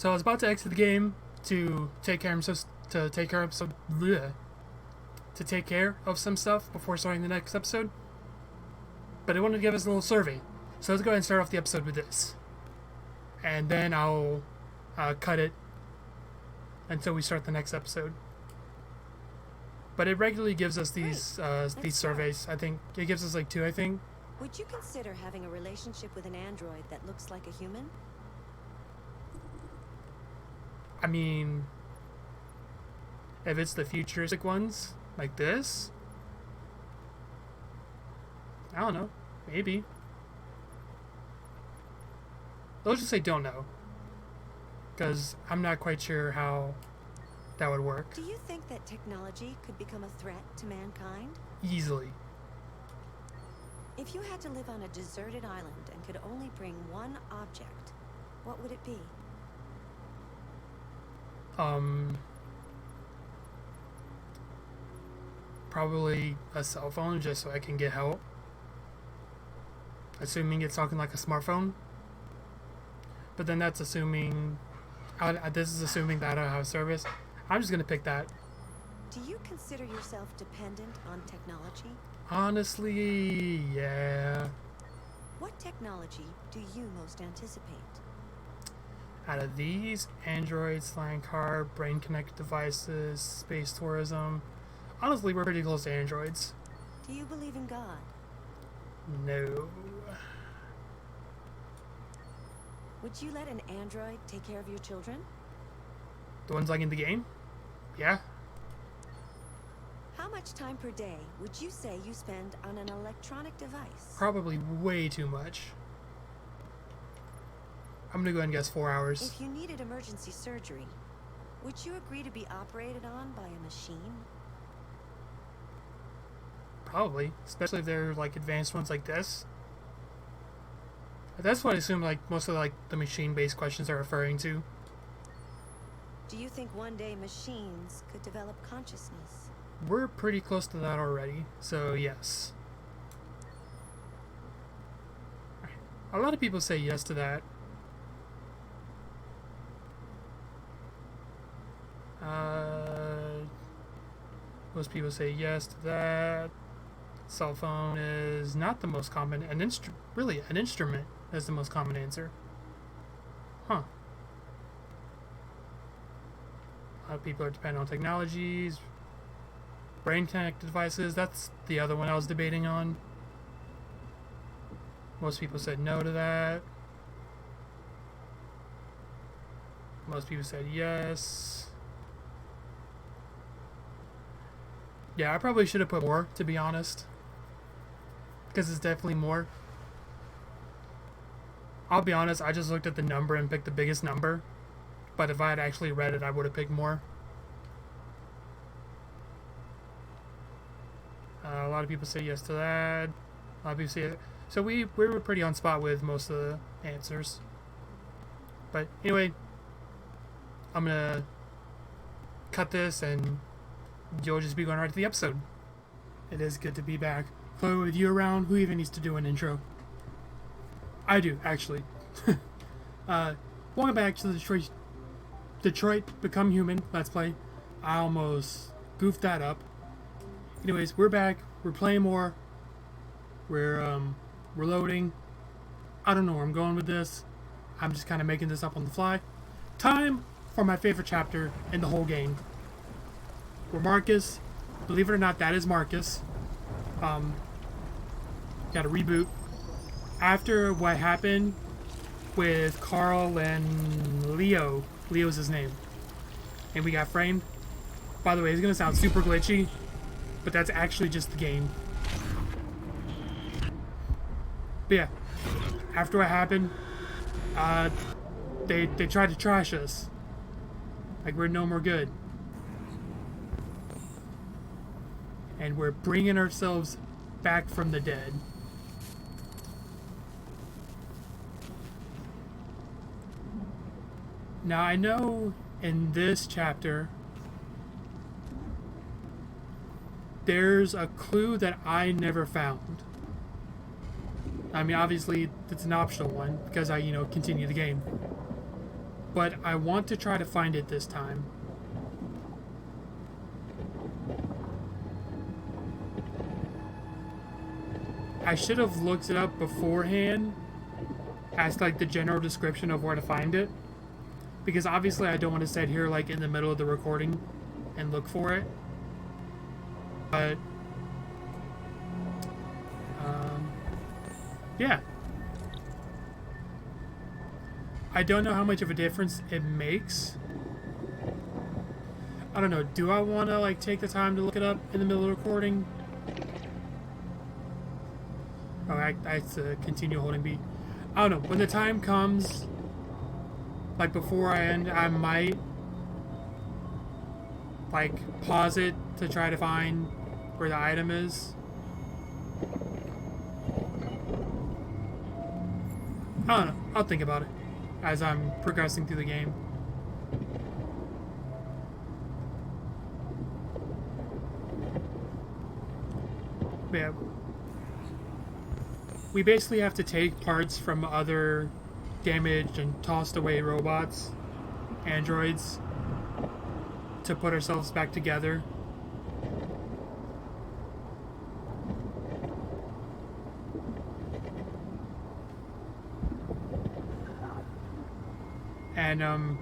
So I was about to exit the game to take care of some stuff before starting the next episode. But it wanted to give us a little survey. So let's go ahead and start off the episode with this. And then I'll cut it until we start the next episode. But it regularly gives us these surveys. I think it gives us like 2, I think. Would you consider having a relationship with an android that looks like a human? I mean, if it's the futuristic ones, like this, I don't know, maybe. Let's just say don't know, because I'm not quite sure how that would work. Do you think that technology could become a threat to mankind? Easily. If you had to live on a deserted island and could only bring one object, what would it be? Probably a cell phone, just so I can get help. Assuming it's talking like a smartphone. But then that's assuming... this is assuming that I don't have service. I'm just gonna pick that. Do you consider yourself dependent on technology? Honestly, yeah. What technology do you most anticipate? Out of these, androids, flying car, brain-connected devices, space tourism. Honestly, we're pretty close to androids. Do you believe in God? No. Would you let an android take care of your children? The ones like in the game? Yeah. How much time per day would you say you spend on an electronic device? Probably way too much. I'm gonna go ahead and guess 4 hours. If you needed emergency surgery, would you agree to be operated on by a machine? Probably, especially if they're like advanced ones like this. That's what I assume like most of like the machine-based questions are referring to. Do you think one day machines could develop consciousness? We're pretty close to that already, so yes. A lot of people say yes to that. Most people say yes to that. Cell phone is not the most common. An instrument is the most common answer. Huh. A lot of people are dependent on technologies. Brain connected devices, that's the other one I was debating on. Most people said no to that. Most people said yes. Yeah, I probably should have put more, to be honest. Because it's definitely more. I'll be honest, I just looked at the number and picked the biggest number. But if I had actually read it, I would have picked more. A lot of people say yes to that. A lot of people say it. So we were pretty on spot with most of the answers. But anyway, I'm gonna cut this and you'll just be going right to the episode. It is good to be back. Chloe, with you around, who even needs to do an intro? I do, actually. Welcome back to the Detroit Become Human Let's Play. I almost goofed that up. Anyways, we're back. We're playing more. We're loading. I don't know where I'm going with this. I'm just kind of making this up on the fly. Time for my favorite chapter in the whole game. Where Marcus, believe it or not, that is Marcus. Got a reboot. After what happened with Carl and Leo. Leo's his name. And we got framed. By the way, it's going to sound super glitchy. But that's actually just the game. But yeah. After what happened, they tried to trash us. Like we're no more good. And we're bringing ourselves back from the dead. Now I know in this chapter there's a clue that I never found. I mean, obviously it's an optional one because I, continue the game. but I want to try to find it this time. I should have looked it up beforehand, as like the general description of where to find it, because obviously I don't want to sit here like in the middle of the recording and look for it. But yeah, I don't know how much of a difference it makes. I don't know. Do I want to like take the time to look it up in the middle of the recording? Oh, I have to continue holding B. I don't know. When the time comes, like before I end, I might like pause it to try to find where the item is. I don't know. I'll think about it as I'm progressing through the game. But yeah. We basically have to take parts from other damaged and tossed away robots, androids, to put ourselves back together. And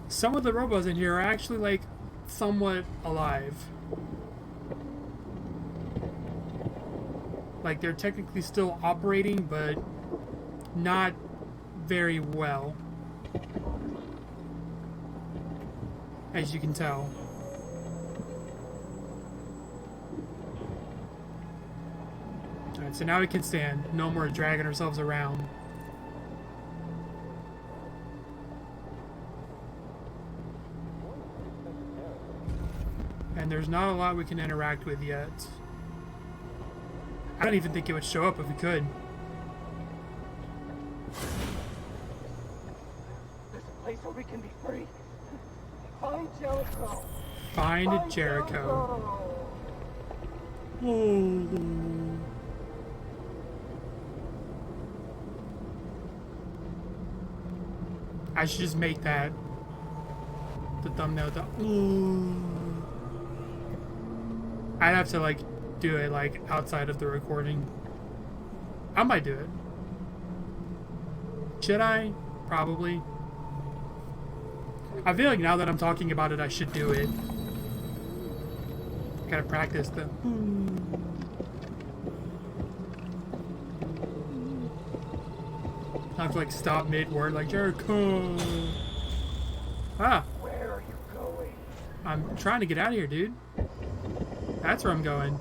some of the robots in here are actually like somewhat alive. Like they're technically still operating, but not very well, as you can tell. Alright, so now we can stand. No more dragging ourselves around. And there's not a lot we can interact with yet. I don't even think it would show up if we could. There's a place where we can be free. Find Jericho. Find Jericho. Oh. I should just make that the thumbnail. I'd have to like do it like outside of the recording. I might do it. Should I? Probably. I feel like now that I'm talking about it, I should do it. Gotta practice the. I have to like stop mid-word, like Jericho. Ah. Where are you going? I'm trying to get out of here, dude. That's where I'm going.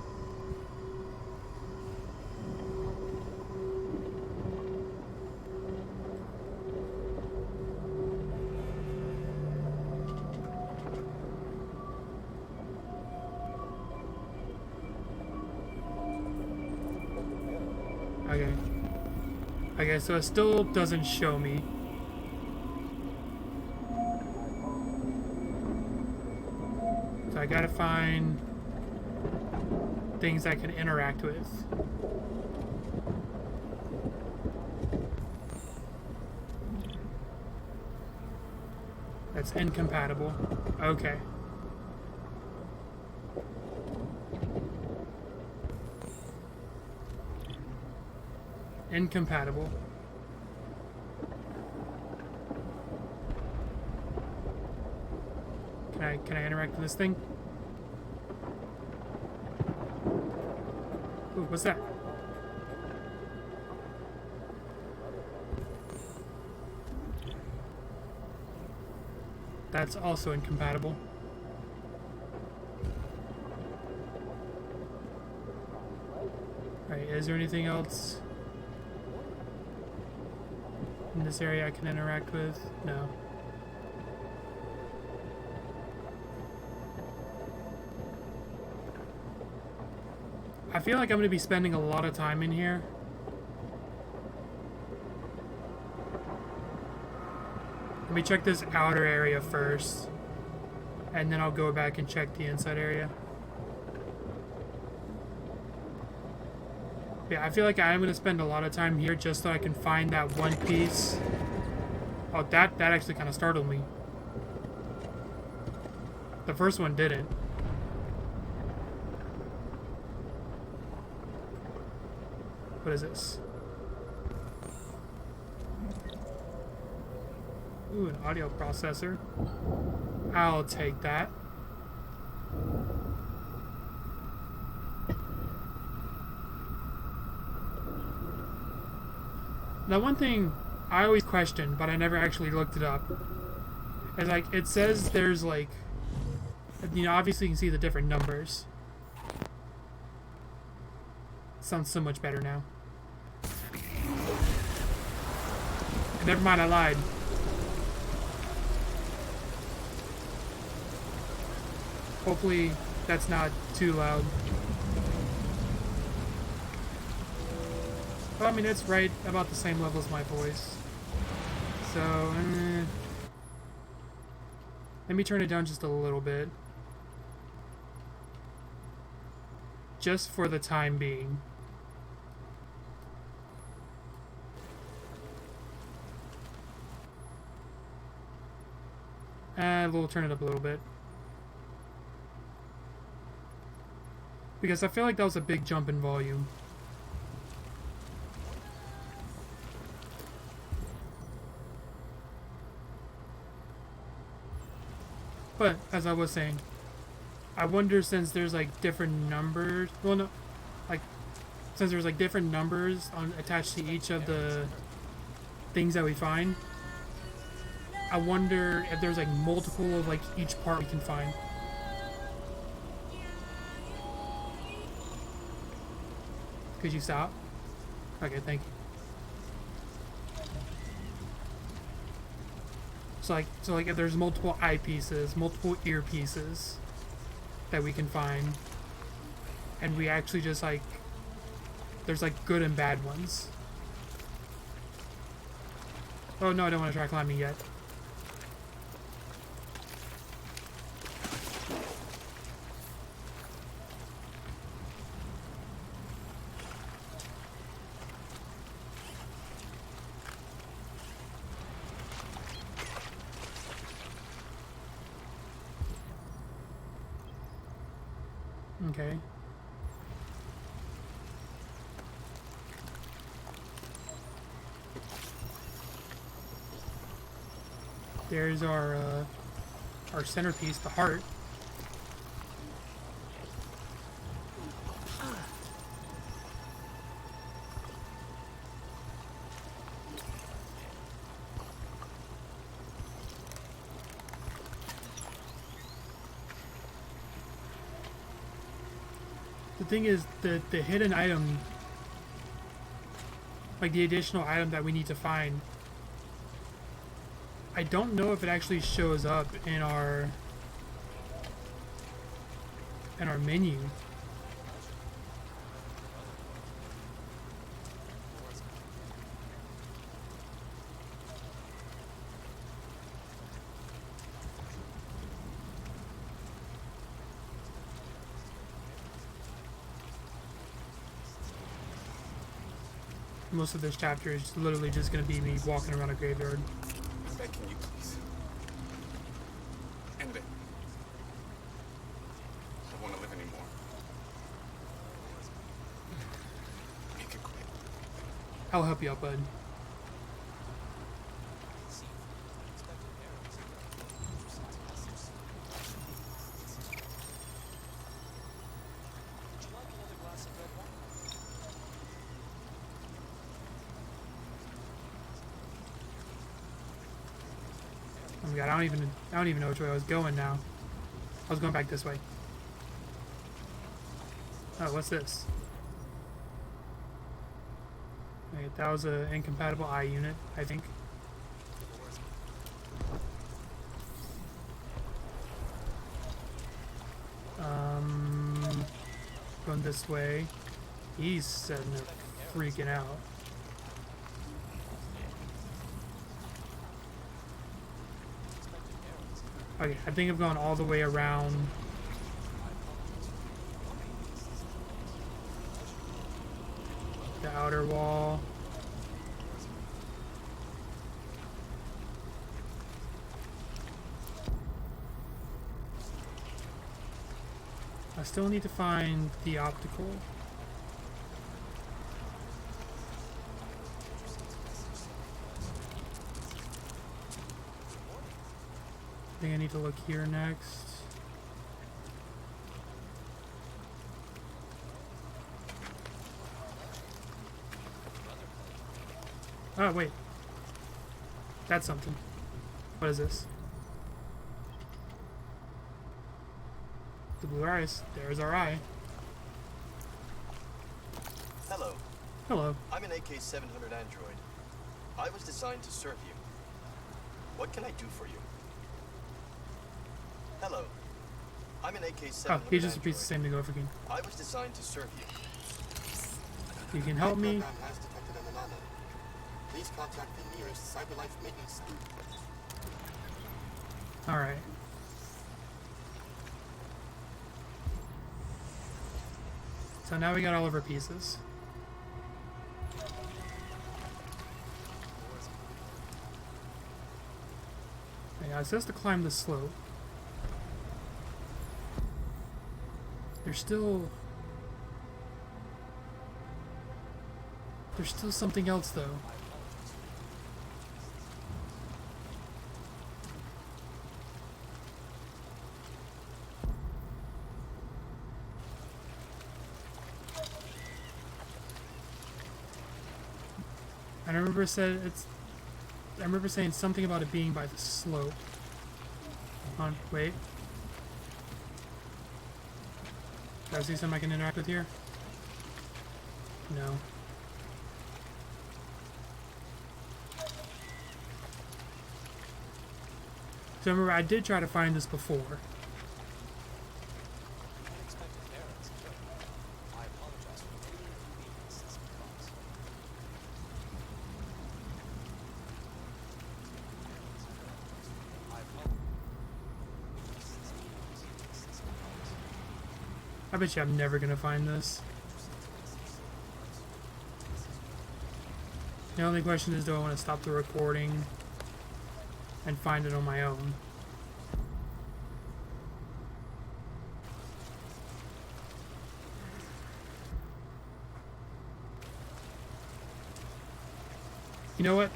Okay. Okay, so it still doesn't show me. So I gotta find things I can interact with. That's incompatible. Okay. Incompatible. Can I interact with this thing? Ooh, what's that? That's also incompatible. Alright, is there anything else in this area I can interact with? No. I feel like I'm going to be spending a lot of time in here. Let me check this outer area first, and then I'll go back and check the inside area. Yeah, I feel like I am going to spend a lot of time here just so I can find that one piece. Oh, that actually kind of startled me. The first one didn't. What is this? Ooh, an audio processor. I'll take that. Now, one thing I always questioned, but I never actually looked it up, is like, it says there's like, you know, obviously you can see the different numbers. Sounds so much better now. Never mind, I lied. Hopefully that's not too loud. Well, I mean, it's right about the same level as my voice. So, let me turn it down just a little bit. Just for the time being. And we'll turn it up a little bit. Because I feel like that was a big jump in volume. But, as I was saying, I wonder, since there's like different numbers, well no, like, since there's like different numbers attached to each of the things that we find, I wonder if there's like multiple of like each part we can find. Could you stop? Okay, thank you. So like if there's multiple eyepieces, multiple earpieces that we can find, and we actually just like, there's like good and bad ones. Oh no, I don't want to try climbing yet. Okay. There's our centerpiece, the heart. The thing is, the hidden item, like the additional item that we need to find, I don't know if it actually shows up in our menu. Most of this chapter is literally just going to be me walking around a graveyard. Can you please end it? I don't want to live anymore. Make it quick. I'll help you out, bud. Oh my god, I don't even know which way I was going now. I was going back this way. Oh, what's this? Okay, that was an incompatible eye unit, I think. Going this way. He's setting up, freaking out. Okay, I think I've gone all the way around. outer wall. I still need to find the optical. I think I need to look here next. Oh, wait. That's something. What is this? The blue eyes. There's our eye. Hello, Hello. I'm an AK-700 android. I was designed to serve you. What can I do for you? Hello, I'm an AK-700 Oh, he just android. repeats the same thing over again. I was designed to serve you. You can help me. Program has detected an anomaly. Please contact the nearest CyberLife maintenance. Alright. So now we got all of our pieces. Yeah, it says to climb the slope. There's still something else though. I remember saying something about it being by the slope. Hold on, wait. Do I see something I can interact with here? No. So remember, I did try to find this before. I bet you I'm never gonna find this. The only question is, do I want to stop the recording and find it on my own? You know what?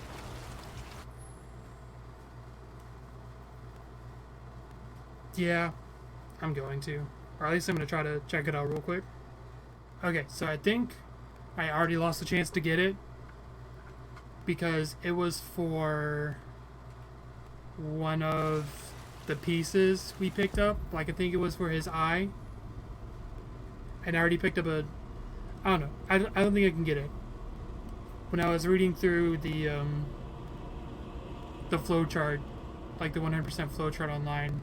Yeah, I'm going to. Or at least I'm going to try to check it out real quick. Okay, so I think I already lost the chance to get it because it was for one of the pieces we picked up. Like, I think it was for his eye. And I already picked up a... I don't know. I don't think I can get it. When I was reading through the flowchart, like the 100% flowchart online,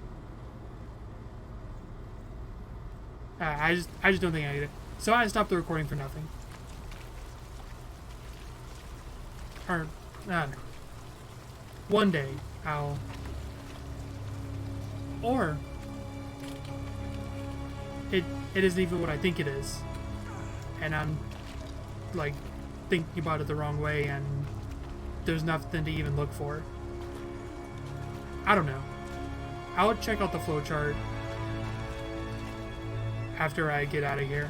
I just don't think I get it. So I stopped the recording for nothing. Or, I don't know. One day, I'll... Or... It isn't even what I think it is. And I'm, like, thinking about it the wrong way, and there's nothing to even look for. I don't know. I'll check out the flowchart after I get out of here.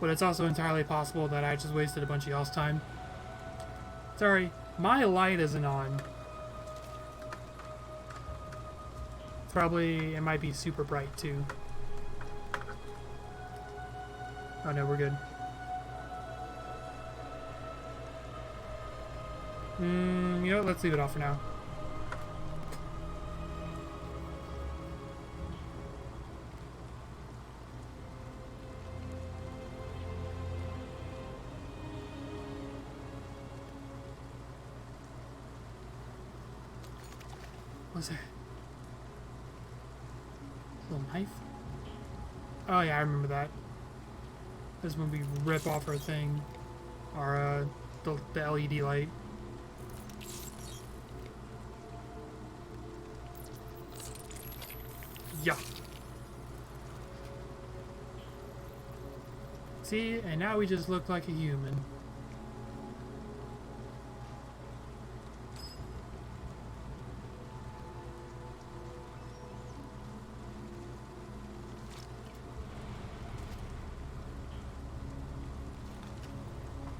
But it's also entirely possible that I just wasted a bunch of y'all's time. Sorry, my light isn't on. Probably, it might be super bright too. Oh no, we're good. You know what, let's leave it off for now. What's that? Little knife? Oh yeah, I remember that. This when we rip off our thing. Our the LED light. Yeah. See, and now we just look like a human.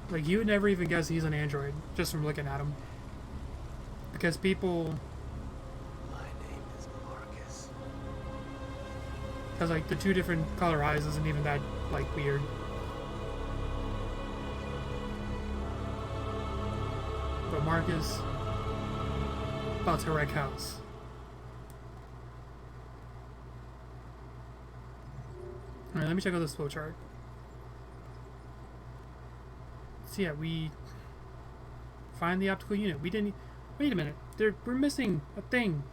Like, you would never even guess he's an android just from looking at him. Because people... My name is Marcus. Because, like, the two different color eyes isn't even that, like, weird. But Marcus... about to wreck house. Alright, let me check out this flowchart. So yeah, we find the optical unit. We didn't... Wait a minute. We're missing a thing.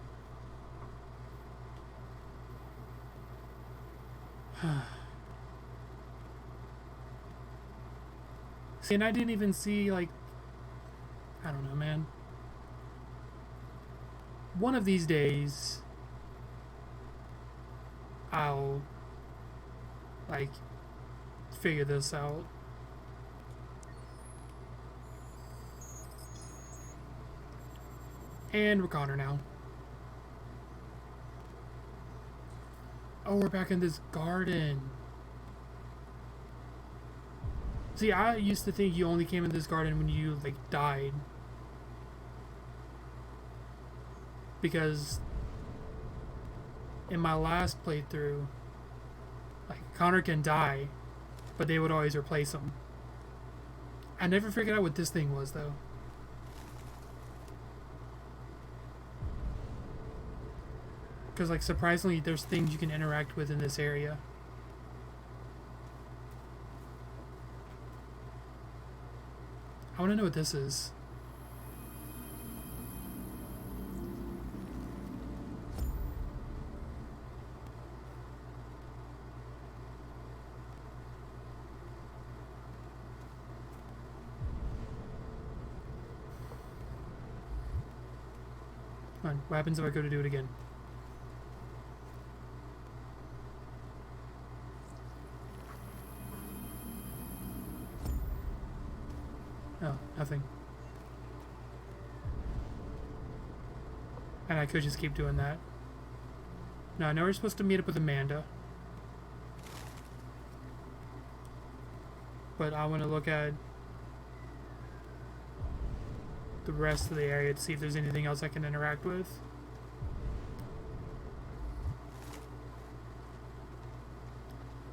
See, and I didn't even see, like... I don't know, man. One of these days... I'll... like... figure this out. And we're Connor now. Oh, we're back in this garden. See, I used to think you only came in this garden when you, like, died. Because in my last playthrough, like, Connor can die, but they would always replace him. I never figured out what this thing was, though. Because, like, surprisingly, there's things you can interact with in this area. I want to know what this is. Come on, what happens if I go to do it again? Oh, nothing. And I could just keep doing that. No, I know we're supposed to meet up with Amanda. But I want to look at the rest of the area to see if there's anything else I can interact with.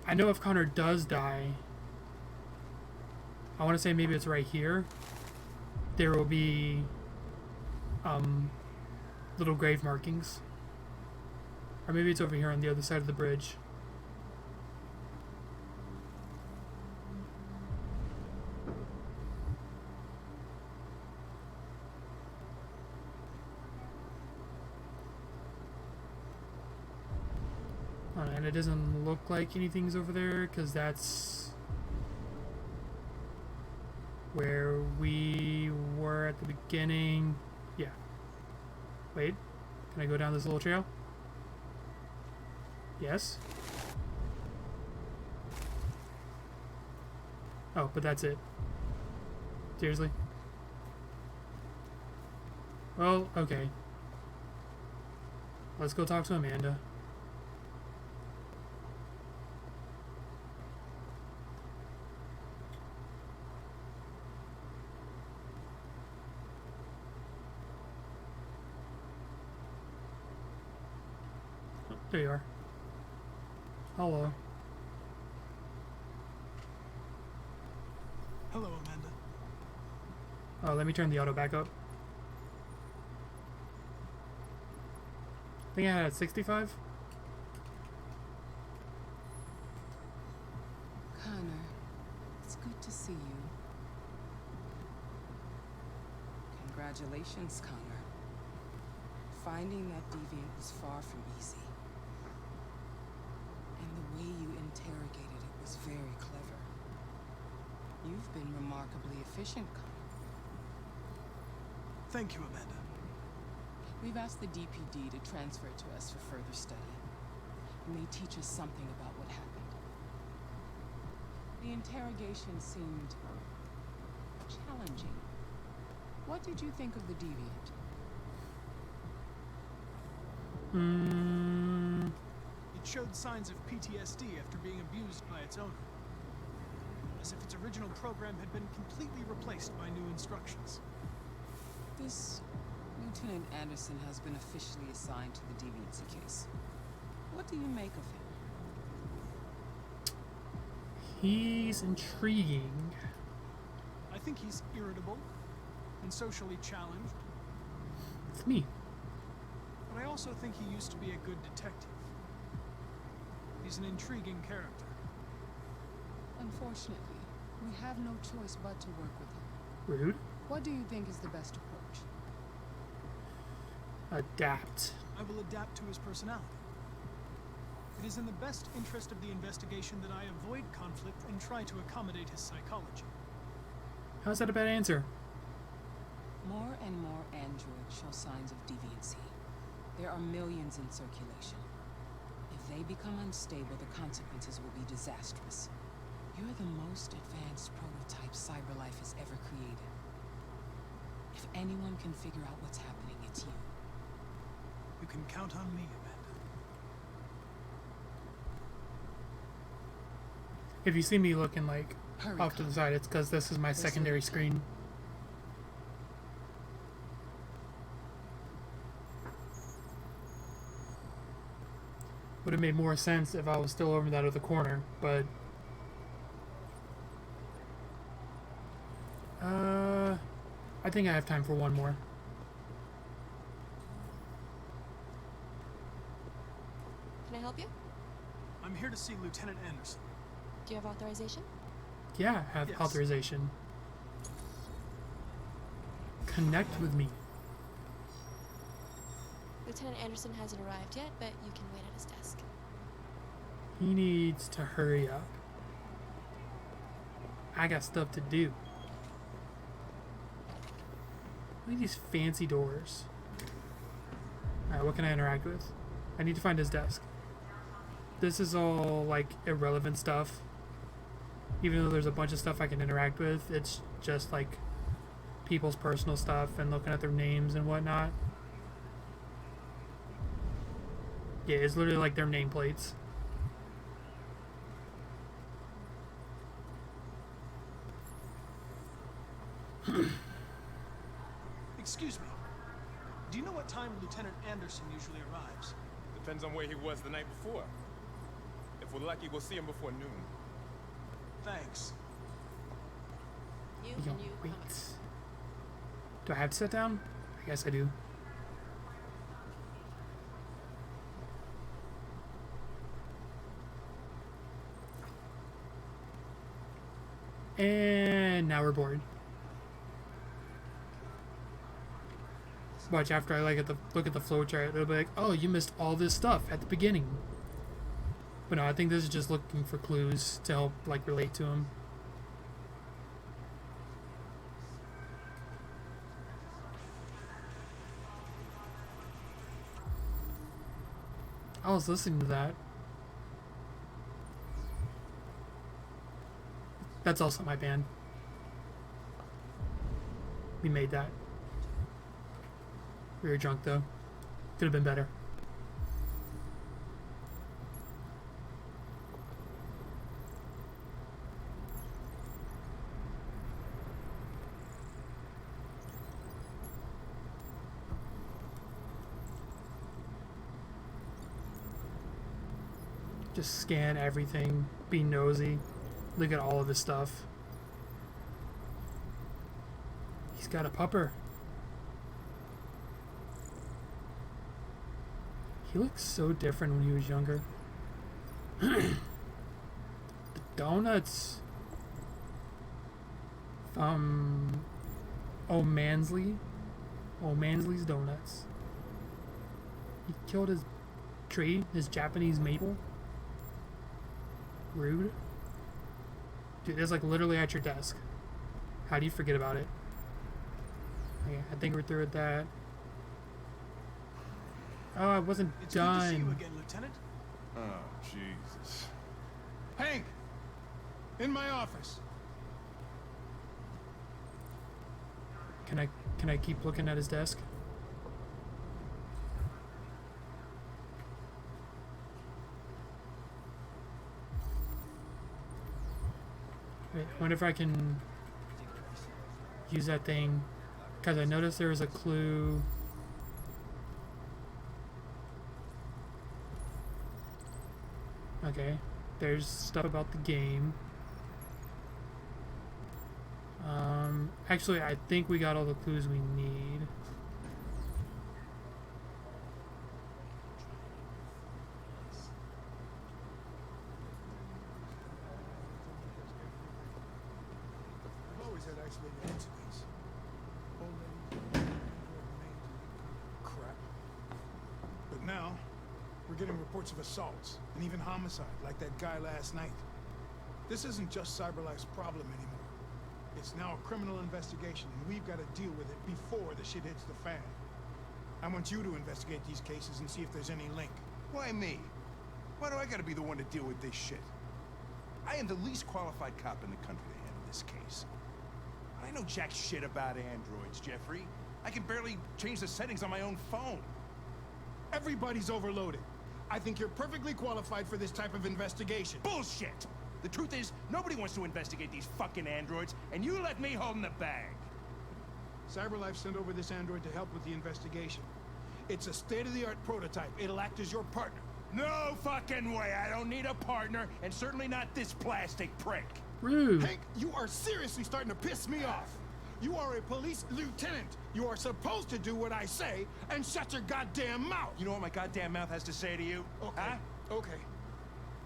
I know if Connor does die, I want to say maybe it's right here. There will be little grave markings. Or maybe it's over here on the other side of the bridge. And it doesn't look like anything's over there because that's where we were at the beginning. Yeah. Wait. Can I go down this little trail? Yes. Oh, but that's it. Seriously? Well, okay. Let's go talk to Amanda. There you are. Hello. Hello, Amanda. Oh, let me turn the auto back up. I think I had it at 65. Connor, it's good to see you. Congratulations, Connor. Finding that deviant was far from easy. And the way you interrogated it was very clever. You've been remarkably efficient, Connor. Thank you, Amanda. We've asked the DPD to transfer it to us for further study. It may teach us something about what happened. The interrogation seemed challenging. What did you think of the deviant? It showed signs of PTSD after being abused by its owner. As if its original program had been completely replaced by new instructions. This Lieutenant Anderson has been officially assigned to the deviancy case. What do you make of him? He's intriguing. I think he's irritable and socially challenged, It's me. but I also think he used to be a good detective. He's an intriguing character. Unfortunately, we have no choice but to work with him. Rude. What do you think is the best approach? Adapt. I will adapt to his personality. It is in the best interest of the investigation that I avoid conflict and try to accommodate his psychology. How's that a bad answer? More and more androids show signs of deviancy. There are millions in circulation. If they become unstable, the consequences will be disastrous. You're the most advanced prototype CyberLife has ever created. If anyone can figure out what's happening, it's you. You can count on me, Amanda. If you see me looking like Hurry, off to the Connor. side, it's because this is my This way. secondary screen. Would have made more sense if I was still over that other corner, but I think I have time for one more. Can I help you? I'm here to see Lieutenant Anderson. Do you have authorization? Yeah, I have Yes. authorization. Connect with me. Lieutenant Anderson hasn't arrived yet, but you can wait at his desk. He needs to hurry up. I got stuff to do. Look at these fancy doors. Alright, what can I interact with? I need to find his desk. This is all, like, irrelevant stuff. Even though there's a bunch of stuff I can interact with, it's just, like, people's personal stuff and looking at their names and whatnot. Yeah, it's literally like their nameplates. Excuse me. Do you know what time Lieutenant Anderson usually arrives? Depends on where he was the night before. If we're lucky, we'll see him before noon. Thanks. You Yo, and you wait. come up. Do I have to sit down? I guess I do. And now we're bored. Watch, after I look at the flowchart, it'll be like, oh, you missed all this stuff at the beginning. But no, I think this is just looking for clues to help, like, relate to him. I was listening to that. That's also my band. We made that. We were drunk though. Could have been better. Just scan everything, be nosy, look at all of his stuff. He's got a pupper. He looks so different when he was younger. The donuts from O'Mansley's Donuts. He killed his tree, his Japanese maple. Rude. Dude, it's like literally at your desk. How do you forget about it? Okay, I think we're through with that. Oh, I wasn't It's good to see you done. again, Lieutenant. Oh, Jesus. Hank! In my office. Can I keep looking at his desk? Wait, I wonder if I can use that thing, because I noticed there was a clue. Okay, there's stuff about the game. Actually, I think we got all the clues we need. I've always had isolated incidents. Old lady, crap. But now, we're getting reports of assaults and even homicide, like that guy last night. This isn't just CyberLife's problem anymore. It's now a criminal investigation, and we've got to deal with it before the shit hits the fan. I want you to investigate these cases and see if there's any link. Why me? Why do I gotta be the one to deal with this shit? I am the least qualified cop in the country to handle this case. I know jack shit about androids, Jeffrey. I can barely change the settings on my own phone. Everybody's overloaded. I think you're perfectly qualified for this type of investigation. Bullshit! The truth is, nobody wants to investigate these fucking androids, and you left me holding the bag. CyberLife sent over this android to help with the investigation. It's a state-of-the-art prototype. It'll act as your partner. No fucking way! I don't need a partner, and certainly not this plastic prick. Rude. Hank, you are seriously starting to piss me off. You are a police lieutenant. You are supposed to do what I say and shut your goddamn mouth. You know what my goddamn mouth has to say to you? Okay, Huh? okay.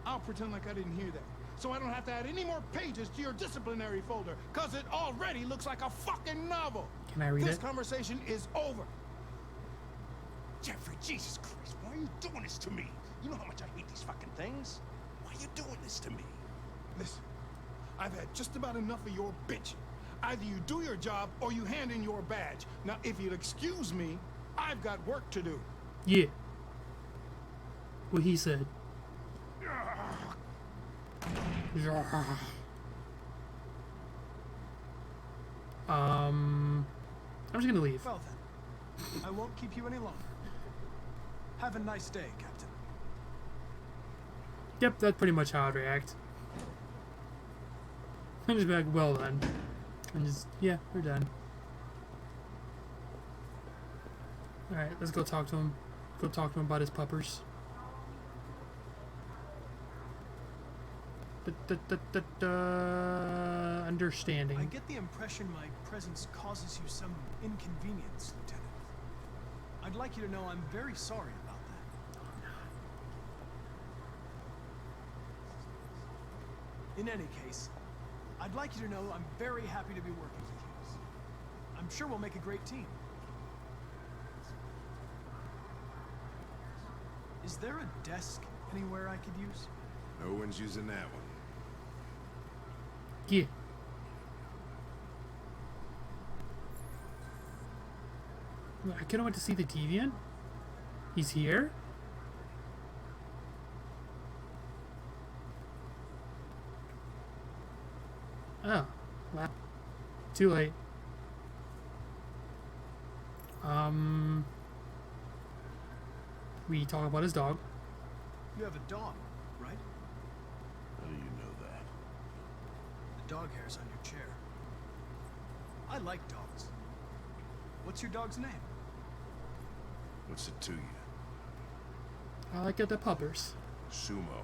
I'll pretend like I didn't hear that, so I don't have to add any more pages to your disciplinary folder, because it already looks like a fucking novel. Can I read This it? conversation is over. Jeffrey, Jesus Christ, why are you doing this to me? You know how much I hate these fucking things? Why are you doing this to me? Listen, I've had just about enough of your bitching. Either you do your job or you hand in your badge. Now, if you'll excuse me, I've got work to do. Yeah. What he said. I'm just gonna leave. Well then, I won't keep you any longer. Have a nice day, Captain. Yep, that's pretty much how I'd react. I'm just be like, well then. And just, yeah, we're done. Alright, let's go talk to him. Go talk to him about his puppers. Understanding. I get the impression my presence causes you some inconvenience, Lieutenant. I'd like you to know I'm very sorry about that. In any case, I'd like you to know I'm very happy to be working with you. I'm sure we'll make a great team. Is there a desk anywhere I could use? No one's using that one. Yeah. I kinda went to see the Deviant. He's here? Oh, wow. Too late. We talk about his dog. You have a dog, right? How do you know that? The dog hair's on your chair. I like dogs. What's your dog's name? What's it to you? I like the puppers. Sumo.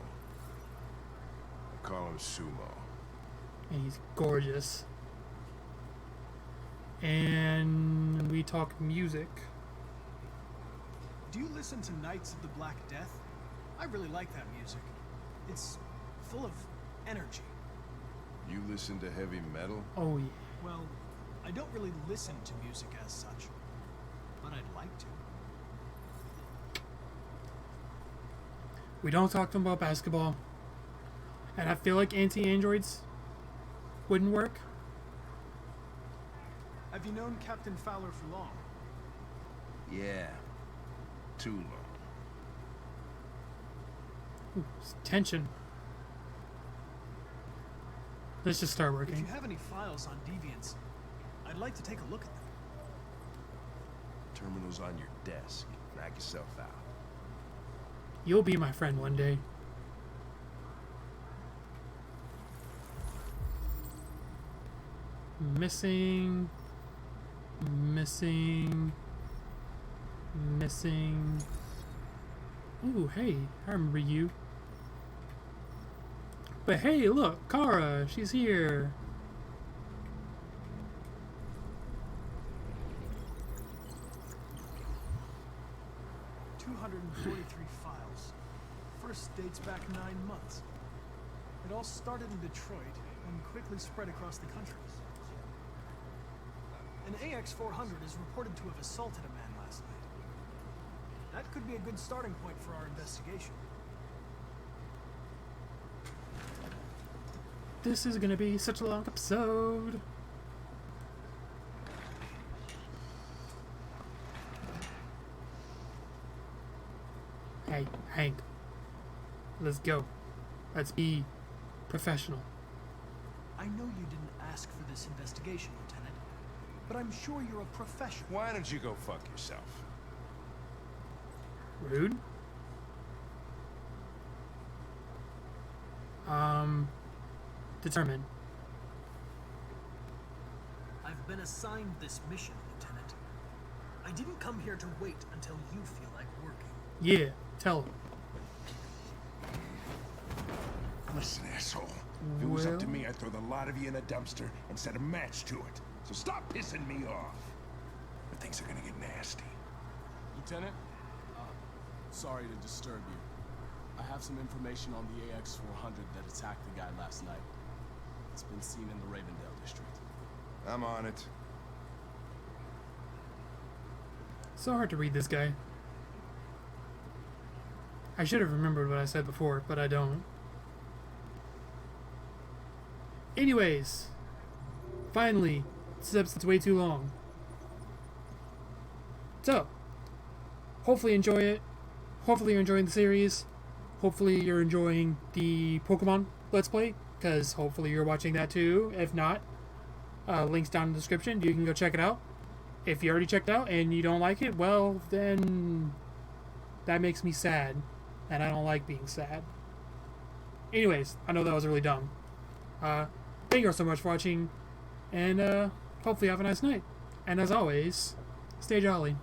I call him Sumo. And he's gorgeous. And we talk music. Do you listen to Knights of the Black Death? I really like that music. It's full of energy. You listen to heavy metal? Oh, yeah. Well, I don't really listen to music as such, but I'd like to. We don't talk to him about basketball. And I feel like anti-androids wouldn't work. I've Have you known Captain Fowler for long? Yeah. Too long. Ooh, tension. Let's just start If you working. have any files on deviants, I'd like to take a look at them. Terminal's on your desk. Knock yourself out. You'll be my friend one day. Missing. Ooh, hey, I remember you. But hey, look, Kara, she's here. $243 files. First dates back 9 months. It all started in Detroit and quickly spread across the country. An AX-400 is reported to have assaulted a man last night. That could be a good starting point for our investigation. This is gonna be such a long episode. Hey, Hank. Let's go. Let's be professional. I know you didn't ask for this investigation, Lieutenant, but I'm sure you're a professional. Why don't you go fuck yourself? Rude. Determined. I've been assigned this mission, Lieutenant. I didn't come here to wait until you feel like working. Yeah, tell him. Listen, asshole. If it was up to Well? me, I'd throw the lot of you in a dumpster and set a match to it. So stop pissing me off. But things are gonna get nasty. Lieutenant, sorry to disturb you. I have some information on the AX-400 that attacked the guy last night. It's been seen in the Ravendale district. I'm on it. So hard to read this guy. I should have remembered what I said before, but I don't. Anyways, finally, this episode's way too long. So, hopefully you enjoy it. Hopefully you're enjoying the series. Hopefully you're enjoying the Pokemon Let's Play, because hopefully you're watching that too. If not, links down in the description. You can go check it out. If you already checked it out and you don't like it, well, then that makes me sad. And I don't like being sad. Anyways, I know that was really dumb. Thank you all so much for watching, and hopefully you have a nice night. And as always, stay jolly.